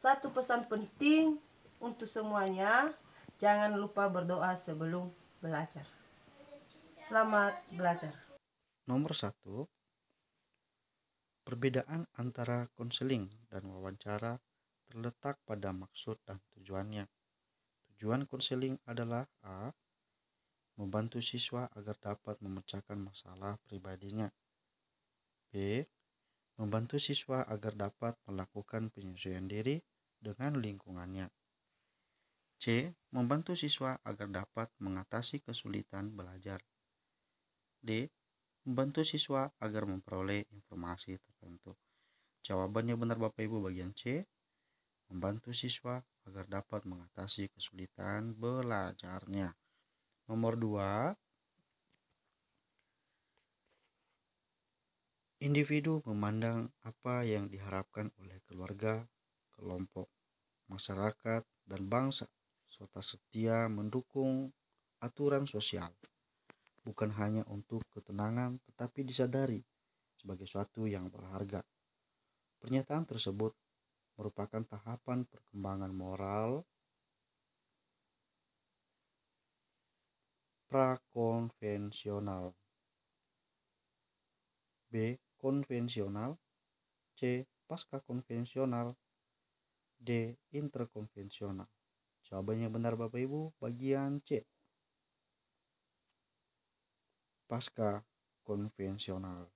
Satu pesan penting untuk semuanya, jangan lupa berdoa sebelum belajar. Selamat belajar. Nomor 1, perbedaan antara konseling dan wawancara terletak pada maksud dan tujuannya. Tujuan konseling adalah A. Membantu siswa agar dapat memecahkan masalah pribadinya. B. Membantu siswa agar dapat melakukan penyesuaian diri dengan lingkungannya. C. Membantu siswa agar dapat mengatasi kesulitan belajar. D. Membantu siswa agar memperoleh informasi tertentu. Jawabannya benar Bapak Ibu bagian C. Membantu siswa agar dapat mengatasi kesulitan belajarnya. Nomor 2, individu memandang apa yang diharapkan oleh keluarga, kelompok, masyarakat, dan bangsa, serta setia mendukung aturan sosial, bukan hanya untuk ketenangan tetapi disadari sebagai suatu yang berharga. Pernyataan tersebut merupakan tahapan perkembangan moral prakonvensional. B. Konvensional. C. Pasca konvensional. D. Interkonvensional. Jawabannya benar Bapak Ibu bagian C. Pasca konvensional.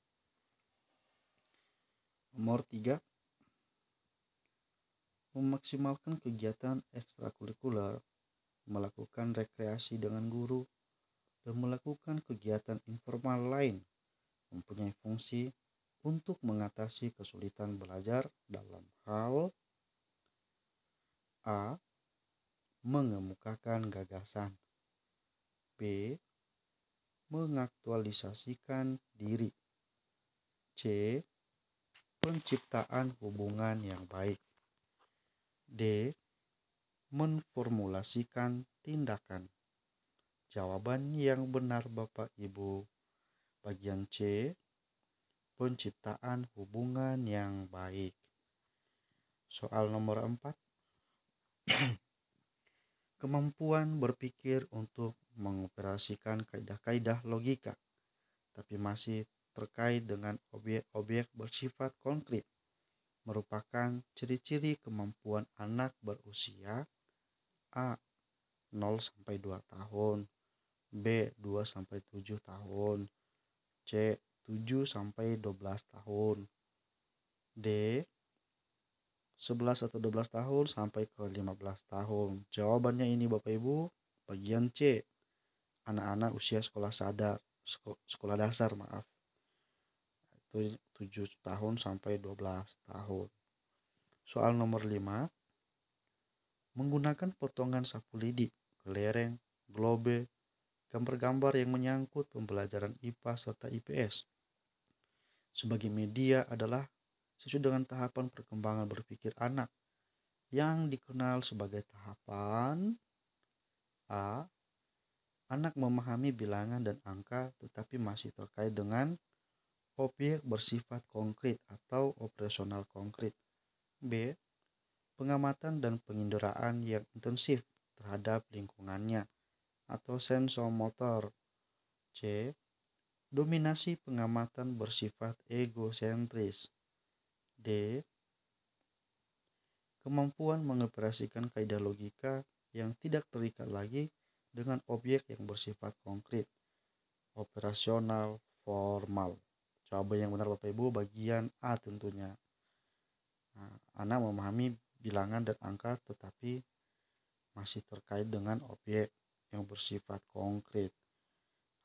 Nomor 3, memaksimalkan kegiatan ekstrakurikuler, melakukan rekreasi dengan guru, dan melakukan kegiatan informal lain mempunyai fungsi untuk mengatasi kesulitan belajar dalam hal A. Mengemukakan gagasan. B. Mengaktualisasikan diri. C. Penciptaan hubungan yang baik. D. Menformulasikan tindakan. Jawaban yang benar Bapak Ibu bagian C. Penciptaan hubungan yang baik. Soal nomor 4. Kemampuan berpikir untuk mengoperasikan kaidah-kaidah logika, tapi masih terkait dengan objek-objek bersifat konkret, merupakan ciri-ciri kemampuan anak berusia A. 0-2 tahun, B. 2-7 tahun, C. 7-12 tahun, D. 11 atau 12 tahun sampai ke 15 tahun. Jawabannya ini Bapak Ibu bagian C. Anak-anak usia sekolah dasar itu 7 tahun sampai 12 tahun. Soal nomor 5, menggunakan potongan sapu lidi, kelereng, globe, gambar-gambar yang menyangkut pembelajaran IPA serta IPS sebagai media adalah sesuai dengan tahapan perkembangan berpikir anak yang dikenal sebagai tahapan A. Anak memahami bilangan dan angka tetapi masih terkait dengan objek bersifat konkret atau operasional konkret. B. Pengamatan dan penginderaan yang intensif terhadap lingkungannya atau sensomotor. C. Dominasi pengamatan bersifat egosentris. D. Kemampuan mengoperasikan kaidah logika yang tidak terikat lagi dengan objek yang bersifat konkret, operasional, formal. Jawaban yang benar Bapak Ibu bagian A tentunya. Anak memahami bilangan dan angka tetapi masih terkait dengan objek yang bersifat konkret.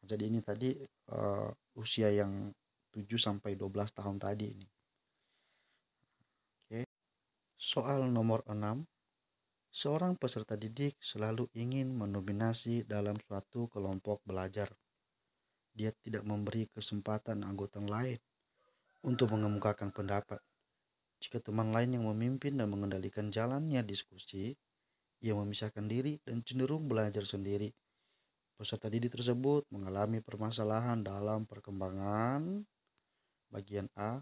Jadi ini tadi usia yang 7-12 tahun tadi ini. Oke. Soal nomor 6. Seorang peserta didik selalu ingin mendominasi dalam suatu kelompok belajar. Dia tidak memberi kesempatan anggota lain untuk mengemukakan pendapat. Jika teman lain yang memimpin dan mengendalikan jalannya diskusi, ia memisahkan diri dan cenderung belajar sendiri. Peserta didik tersebut mengalami permasalahan dalam perkembangan bagian A.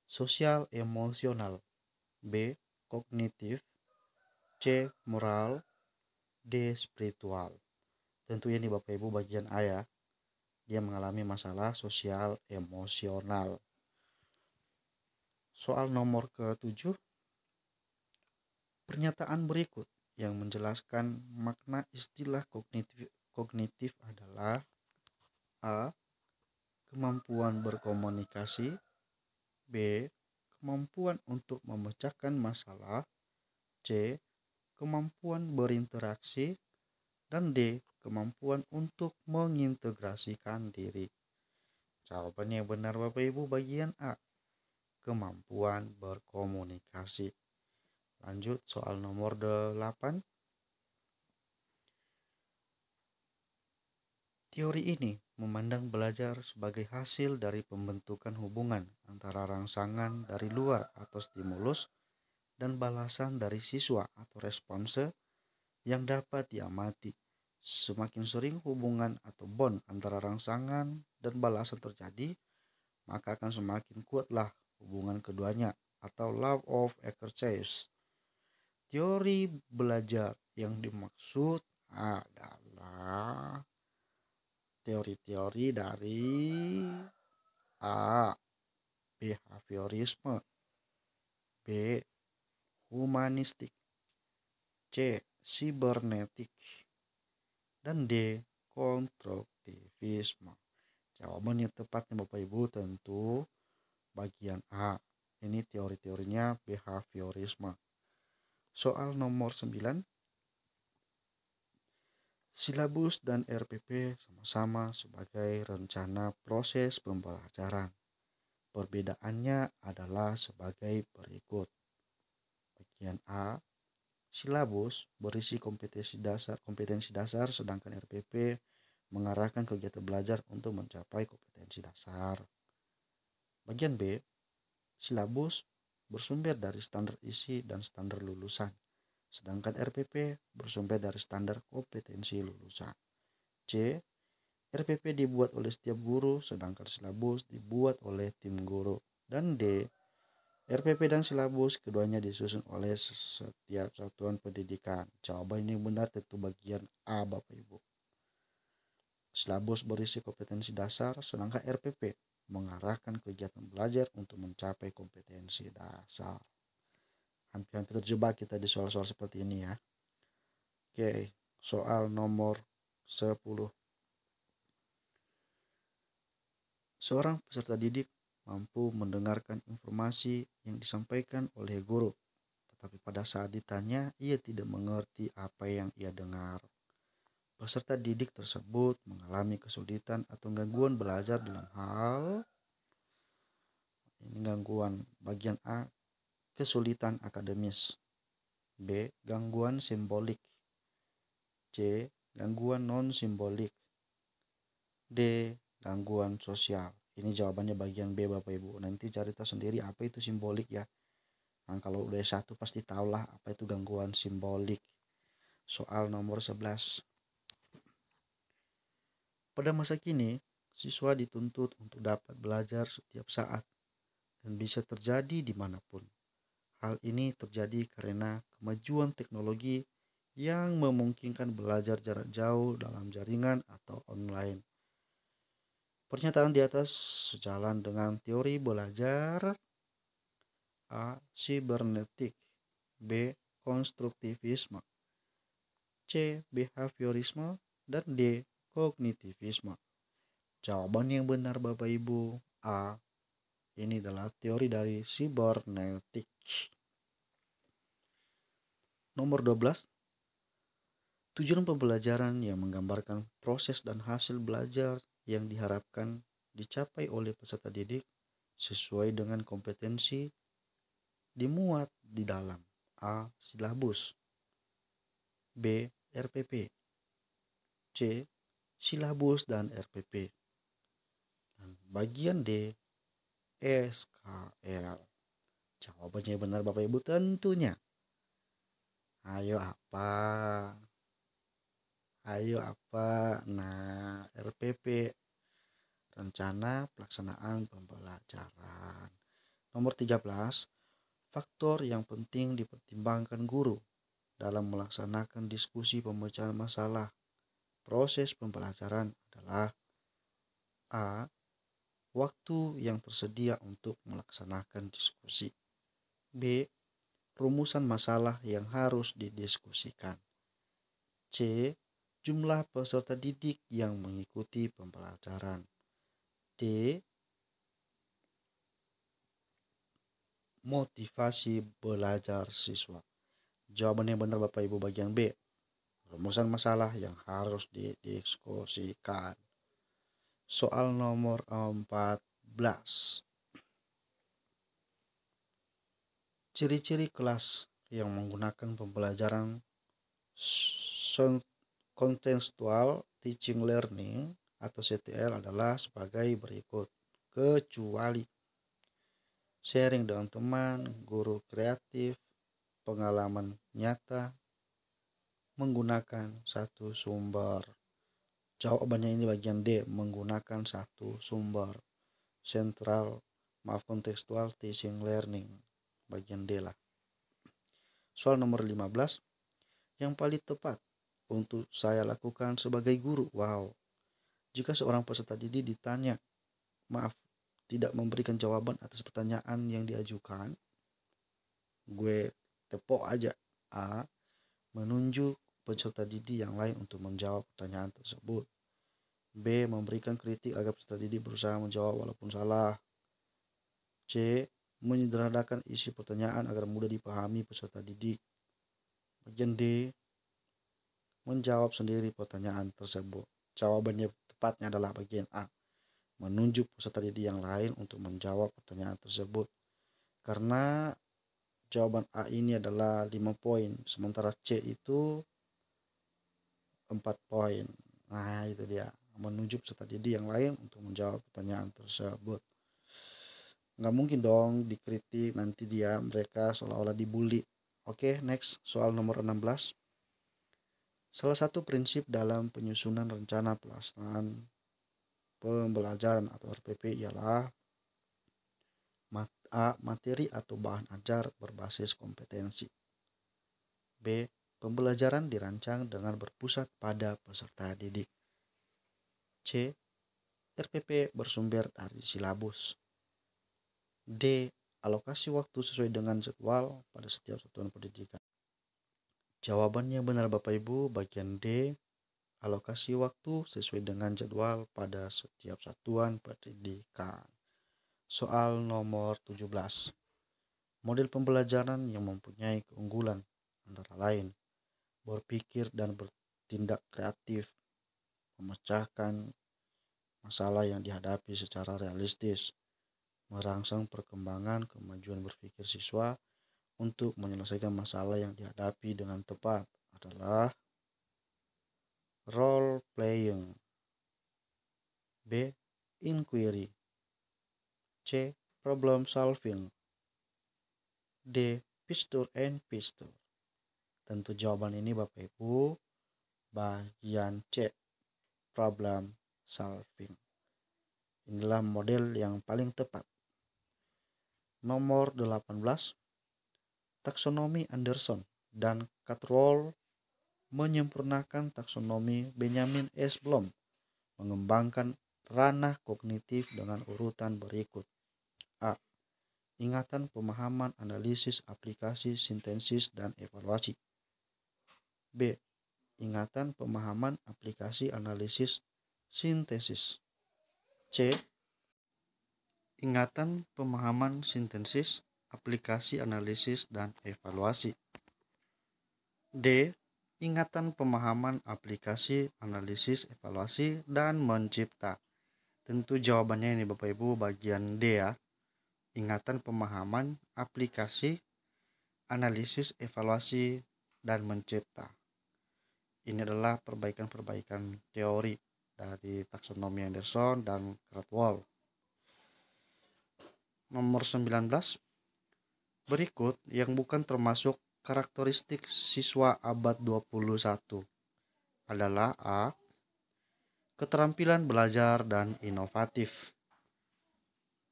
Sosial emosional. B. kognitif, C. Moral, D. Spiritual. Tentunya nih Bapak Ibu bagian A ya. Dia mengalami masalah sosial emosional. Soal nomor ke-7. Pernyataan berikut yang menjelaskan makna istilah kognitif adalah A. Kemampuan berkomunikasi, B. Kemampuan untuk memecahkan masalah, C. Kemampuan berinteraksi, dan D. Kemampuan untuk mengintegrasikan diri. Jawaban yang benar Bapak Ibu bagian A. Kemampuan berkomunikasi. Lanjut soal nomor 8. Teori ini memandang belajar sebagai hasil dari pembentukan hubungan antara rangsangan dari luar atau stimulus dan balasan dari siswa atau response yang dapat diamati. Semakin sering hubungan atau bond antara rangsangan dan balasan terjadi, maka akan semakin kuatlah hubungan keduanya atau law of exchange. Teori belajar yang dimaksud adalah teori-teori dari A. Behaviorisme, B. Humanistik, C. Sibernetik, dan D. Konstruktivisme. Jawaban yang tepatnya Bapak Ibu tentu bagian A. Ini teori-teorinya behaviorisme. Soal nomor 9. Silabus dan RPP sama-sama sebagai rencana proses pembelajaran. Perbedaannya adalah sebagai berikut. Bagian A. Silabus berisi kompetensi dasar sedangkan RPP mengarahkan kegiatan belajar untuk mencapai kompetensi dasar. Bagian B. Silabus bersumber dari standar isi dan standar lulusan, sedangkan RPP bersumber dari standar kompetensi lulusan. C. RPP dibuat oleh setiap guru, sedangkan silabus dibuat oleh tim guru. Dan D. RPP dan silabus keduanya disusun oleh setiap satuan pendidikan. Jawaban yang benar tentu bagian A Bapak Ibu. Silabus berisi kompetensi dasar, sedangkan RPP mengarahkan kegiatan belajar untuk mencapai kompetensi dasar. Hampir-hampir terjebak kita di soal-soal seperti ini ya. Oke, soal nomor 10. Seorang peserta didik mampu mendengarkan informasi yang disampaikan oleh guru, tetapi pada saat ditanya, ia tidak mengerti apa yang ia dengar. Peserta didik tersebut mengalami kesulitan atau gangguan belajar dalam hal ini gangguan bagian A, kesulitan akademis, B, gangguan simbolik, C, gangguan non-simbolik, D, gangguan sosial. Ini jawabannya bagian B Bapak Ibu. Nanti cari tahu sendiri apa itu simbolik ya. Nah, kalau udah satu pasti tahulah apa itu gangguan simbolik. Soal nomor 11. Pada masa kini, siswa dituntut untuk dapat belajar setiap saat dan bisa terjadi dimanapun. Hal ini terjadi karena kemajuan teknologi yang memungkinkan belajar jarak jauh dalam jaringan atau online. Pernyataan di atas sejalan dengan teori belajar A. Sibernetik, B. Konstruktivisme, C. Behaviorisme, dan D. Kognitivisme. Jawaban yang benar Bapak Ibu A. Ini adalah teori dari sibernetik. Nomor 12. Tujuan pembelajaran yang menggambarkan proses dan hasil belajar yang diharapkan dicapai oleh peserta didik sesuai dengan kompetensi dimuat di dalam A. Silabus, B. RPP, C. Silabus dan RPP, dan bagian D. SKL. Jawabannya benar Bapak Ibu tentunya. Ayo apa? Nah, RPP, rencana pelaksanaan pembelajaran. Nomor 13. Faktor yang penting dipertimbangkan guru dalam melaksanakan diskusi pemecahan masalah proses pembelajaran adalah A. Waktu yang tersedia untuk melaksanakan diskusi. B. Rumusan masalah yang harus didiskusikan. C. Jumlah peserta didik yang mengikuti pembelajaran. D. Motivasi belajar siswa. Jawaban yang benar Bapak Ibu bagian B. Rumusan masalah yang harus didiskusikan. Soal nomor 14. Ciri-ciri kelas yang menggunakan pembelajaran contextual teaching learning atau CTL adalah sebagai berikut. Kecuali sharing dengan teman, guru kreatif, pengalaman nyata, menggunakan satu sumber. Jawabannya ini bagian D, menggunakan satu sumber. Contextual teaching learning. Bagian D lah. Soal nomor 15. Yang paling tepat untuk saya lakukan sebagai guru. Wow. Jika seorang peserta didik ditanya, tidak memberikan jawaban atas pertanyaan yang diajukan, gue tepok aja. A. Menunjuk peserta didik yang lain untuk menjawab pertanyaan tersebut. B. Memberikan kritik agar peserta didik berusaha menjawab walaupun salah. C. Menyederhanakan isi pertanyaan agar mudah dipahami peserta didik. Bagian D. Menjawab sendiri pertanyaan tersebut. Jawabannya tepatnya adalah bagian A. Menunjuk peserta didik yang lain untuk menjawab pertanyaan tersebut. Karena jawaban A ini adalah 5 poin, sementara C itu 4 poin. Nah, itu dia. Menunjuk peserta didik yang lain untuk menjawab pertanyaan tersebut. Nggak mungkin dong dikritik, nanti mereka seolah-olah dibully. Oke, next. Soal nomor 16. Salah satu prinsip dalam penyusunan rencana pelaksanaan pembelajaran atau RPP ialah A. Materi atau bahan ajar berbasis kompetensi. B. Pembelajaran dirancang dengan berpusat pada peserta didik. C. RPP bersumber dari silabus. D. Alokasi waktu sesuai dengan jadwal pada setiap satuan pendidikan. Jawabannya benar Bapak Ibu, bagian D. Alokasi waktu sesuai dengan jadwal pada setiap satuan pendidikan. Soal nomor 17. Model pembelajaran yang mempunyai keunggulan antara lain berpikir dan bertindak kreatif, memecahkan masalah yang dihadapi secara realistis, merangsang perkembangan kemajuan berpikir siswa untuk menyelesaikan masalah yang dihadapi dengan tepat adalah role playing. B. Inquiry. C. Problem solving. D. Picture and picture. Tentu jawaban ini Bapak Ibu bagian C. Problem solving. Inilah model yang paling tepat. Nomor 18. Taksonomi Anderson dan Cartwright menyempurnakan taksonomi Benjamin S. Bloom, mengembangkan ranah kognitif dengan urutan berikut. A. Ingatan, pemahaman, analisis, aplikasi, sintesis, dan evaluasi. B. Ingatan, pemahaman, aplikasi, analisis, sintesis. C. Ingatan, pemahaman, sintesis, aplikasi, analisis, dan evaluasi. D. Ingatan, pemahaman, aplikasi, analisis, evaluasi, dan mencipta. Tentu jawabannya ini Bapak Ibu bagian D ya. Ingatan, pemahaman, aplikasi, analisis, evaluasi, dan mencipta. Ini adalah perbaikan-perbaikan teori dari taksonomi Anderson dan Cartwright. Nomor 19. Berikut yang bukan termasuk karakteristik siswa abad 21 adalah A. Keterampilan belajar dan inovatif.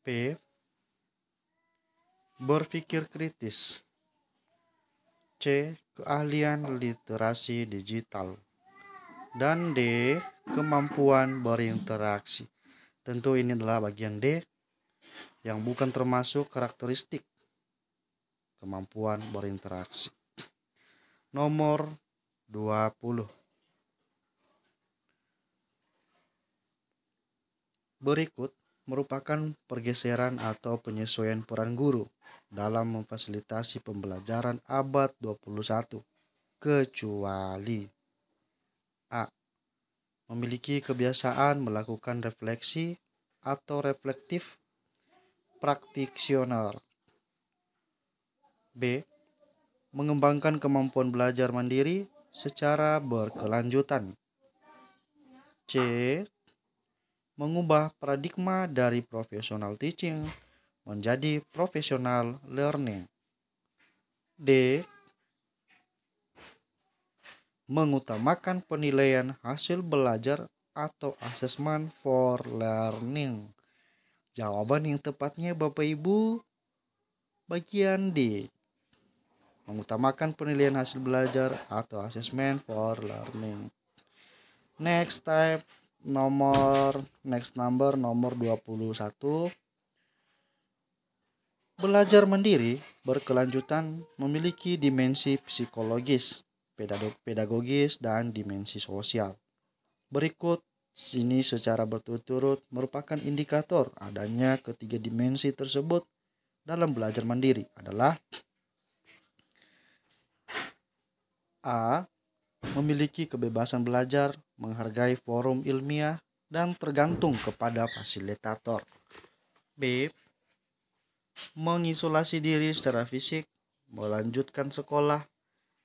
B. berpikir kritis. C. Keahlian literasi digital. Dan D. Kemampuan berinteraksi. Tentu ini adalah bagian D yang bukan termasuk karakteristik kemampuan berinteraksi. Nomor 20. Berikut merupakan pergeseran atau penyesuaian peran guru dalam memfasilitasi pembelajaran abad 21, kecuali A. Memiliki kebiasaan melakukan refleksi atau reflektif praktiksional. B. Mengembangkan kemampuan belajar mandiri secara berkelanjutan. C. Mengubah paradigma dari professional teaching menjadi professional learning. D. Mengutamakan penilaian hasil belajar atau assessment for learning. Jawaban yang tepatnya Bapak Ibu bagian D. Mengutamakan penilaian hasil belajar atau assessment for learning. Next number nomor 21. Belajar mandiri berkelanjutan memiliki dimensi psikologis, pedagogis, dan dimensi sosial. Berikut sini secara berturut-turut merupakan indikator adanya ketiga dimensi tersebut dalam belajar mandiri adalah A. Memiliki kebebasan belajar, menghargai forum ilmiah, dan tergantung kepada fasilitator. B. Mengisolasi diri secara fisik, melanjutkan sekolah,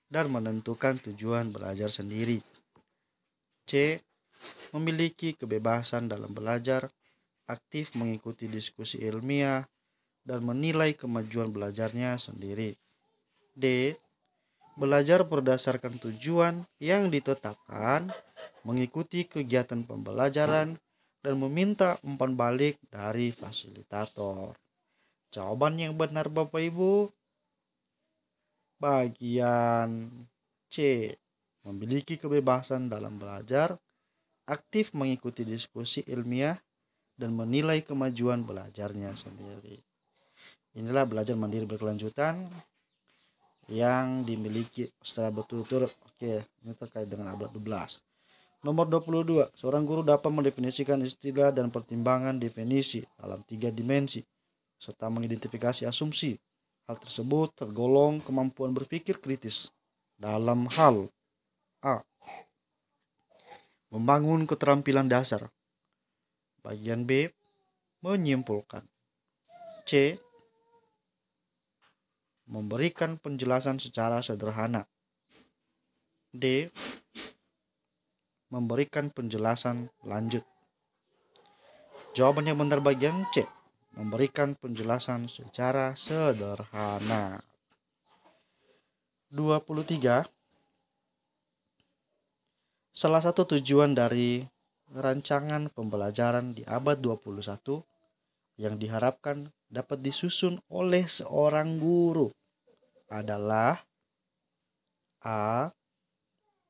dan menentukan tujuan belajar sendiri. C. Memiliki kebebasan dalam belajar, aktif mengikuti diskusi ilmiah, dan menilai kemajuan belajarnya sendiri. D. Belajar berdasarkan tujuan yang ditetapkan, mengikuti kegiatan pembelajaran, dan meminta umpan balik dari fasilitator. Jawaban yang benar Bapak Ibu bagian C. Memiliki kebebasan dalam belajar, aktif mengikuti diskusi ilmiah, dan menilai kemajuan belajarnya sendiri. Inilah belajar mandiri berkelanjutan yang dimiliki secara berturut-turut. Oke, ini terkait dengan abad 12. Nomor 22. Seorang guru dapat mendefinisikan istilah dan pertimbangan definisi dalam 3 dimensi serta mengidentifikasi asumsi. Hal tersebut tergolong kemampuan berpikir kritis dalam hal A. Membangun keterampilan dasar. Bagian B. Menyimpulkan. C. Memberikan penjelasan secara sederhana. D. Memberikan penjelasan lanjut. Jawaban yang benar bagian C. Memberikan penjelasan secara sederhana. 23. Salah satu tujuan dari rancangan pembelajaran di abad 21 yang diharapkan dapat disusun oleh seorang guru adalah A.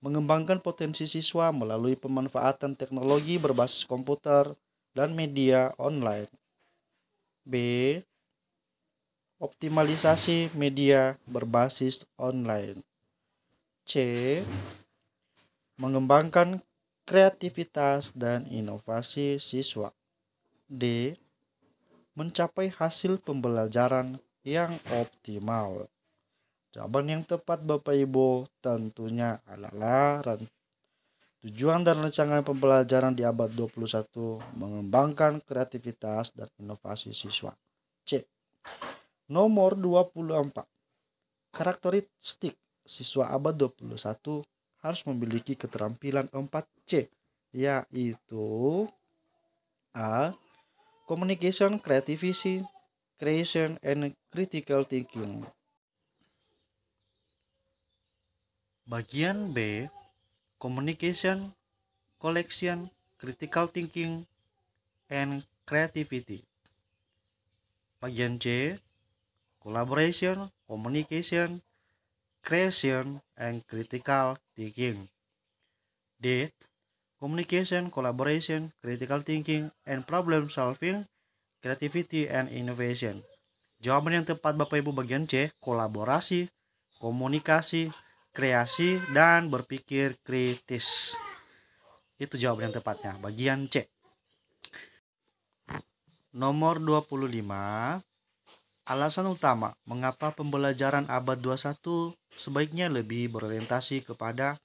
Mengembangkan potensi siswa melalui pemanfaatan teknologi berbasis komputer dan media online. B. Optimalisasi media berbasis online. C. Mengembangkan kreativitas dan inovasi siswa. D. Mencapai hasil pembelajaran yang optimal. Jawaban yang tepat Bapak Ibu tentunya adalah tujuan dan rancangan pembelajaran di abad 21 mengembangkan kreativitas dan inovasi siswa. C. Nomor 24. Karakteristik siswa abad 21 harus memiliki keterampilan 4C, yaitu A. Communication, creativity, creation, and critical thinking. Bagian B. Communication, collection, critical thinking, and creativity. Bagian C. collaboration, communication, creation, and critical thinking. D. Communication, collaboration, critical thinking, and problem solving, creativity, and innovation. Jawaban yang tepat Bapak Ibu bagian C, kolaborasi, komunikasi, kreasi, dan berpikir kritis. Itu jawaban yang tepatnya, bagian C. Nomor 25. Alasan utama mengapa pembelajaran abad 21 sebaiknya lebih berorientasi kepada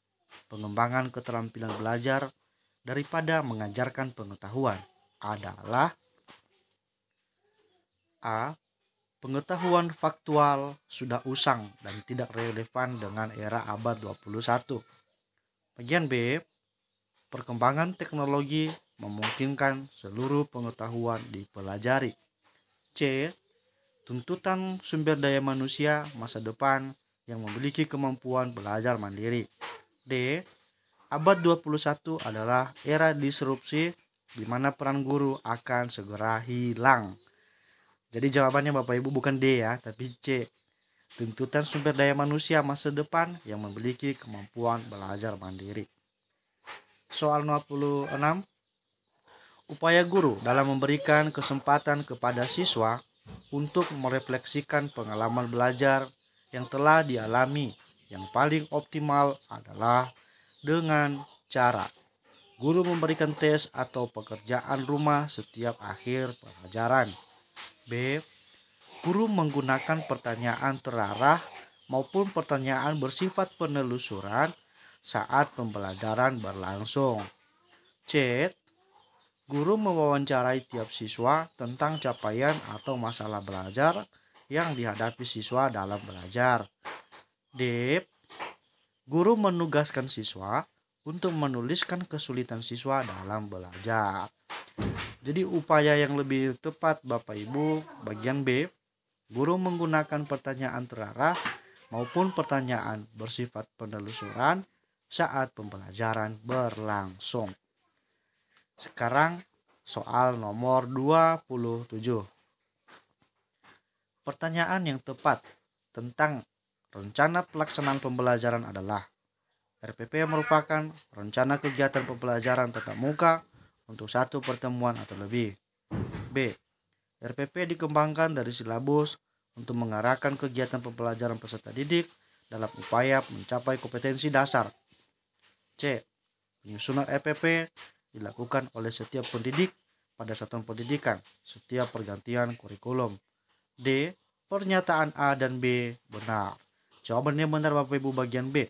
pengembangan keterampilan belajar daripada mengajarkan pengetahuan adalah A. Pengetahuan faktual sudah usang dan tidak relevan dengan era abad 21. Bagian B. Perkembangan teknologi memungkinkan seluruh pengetahuan dipelajari. C. Tuntutan sumber daya manusia masa depan yang memiliki kemampuan belajar mandiri. D. Abad 21 adalah era disrupsi di mana peran guru akan segera hilang. Jadi jawabannya Bapak Ibu bukan D ya, tapi C. Tuntutan sumber daya manusia masa depan yang memiliki kemampuan belajar mandiri. Soal 26. Upaya guru dalam memberikan kesempatan kepada siswa untuk merefleksikan pengalaman belajar yang telah dialami yang paling optimal adalah dengan cara guru memberikan tes atau pekerjaan rumah setiap akhir pelajaran. B. Guru menggunakan pertanyaan terarah maupun pertanyaan bersifat penelusuran saat pembelajaran berlangsung. C. Guru mewawancarai tiap siswa tentang capaian atau masalah belajar yang dihadapi siswa dalam belajar. D. Guru menugaskan siswa untuk menuliskan kesulitan siswa dalam belajar. Jadi upaya yang lebih tepat Bapak Ibu bagian B. Guru menggunakan pertanyaan terarah maupun pertanyaan bersifat penelusuran saat pembelajaran berlangsung. Sekarang soal nomor 27. Pertanyaan yang tepat tentang rencana pelaksanaan pembelajaran adalah RPP merupakan rencana kegiatan pembelajaran tatap muka untuk satu pertemuan atau lebih. B. RPP dikembangkan dari silabus untuk mengarahkan kegiatan pembelajaran peserta didik dalam upaya mencapai kompetensi dasar. C. Penyusunan RPP dilakukan oleh setiap pendidik pada satuan pendidikan setiap pergantian kurikulum. D. Pernyataan A dan B benar. Jawabannya benar Bapak Ibu bagian B.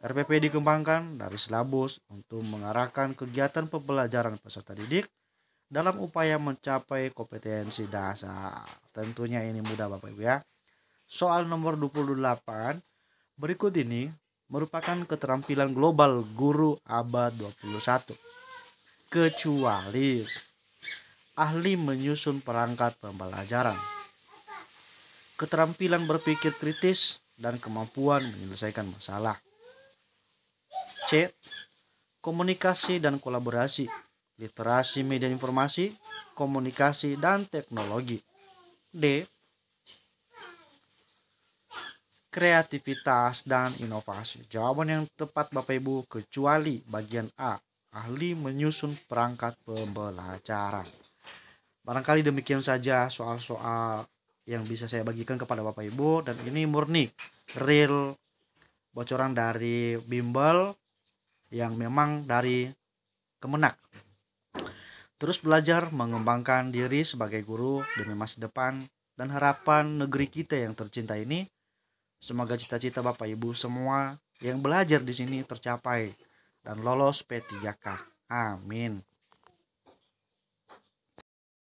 RPP dikembangkan dari silabus untuk mengarahkan kegiatan pembelajaran peserta didik dalam upaya mencapai kompetensi dasar. Tentunya ini mudah Bapak Ibu ya. Soal nomor 28 berikut ini merupakan keterampilan global guru abad 21. Kecuali ahli menyusun perangkat pembelajaran, keterampilan berpikir kritis, dan kemampuan menyelesaikan masalah. C. Komunikasi dan kolaborasi, literasi media informasi, komunikasi, dan teknologi. D. Kreativitas dan inovasi. Jawaban yang tepat Bapak Ibu kecuali bagian A, ahli menyusun perangkat pembelajaran. Barangkali demikian saja soal-soal yang bisa saya bagikan kepada Bapak Ibu, dan ini murni real bocoran dari bimbel yang memang dari Kemenak. Terus belajar mengembangkan diri sebagai guru demi masa depan dan harapan negeri kita yang tercinta ini. Semoga cita-cita Bapak Ibu semua yang belajar di sini tercapai dan lolos P3K. Amin.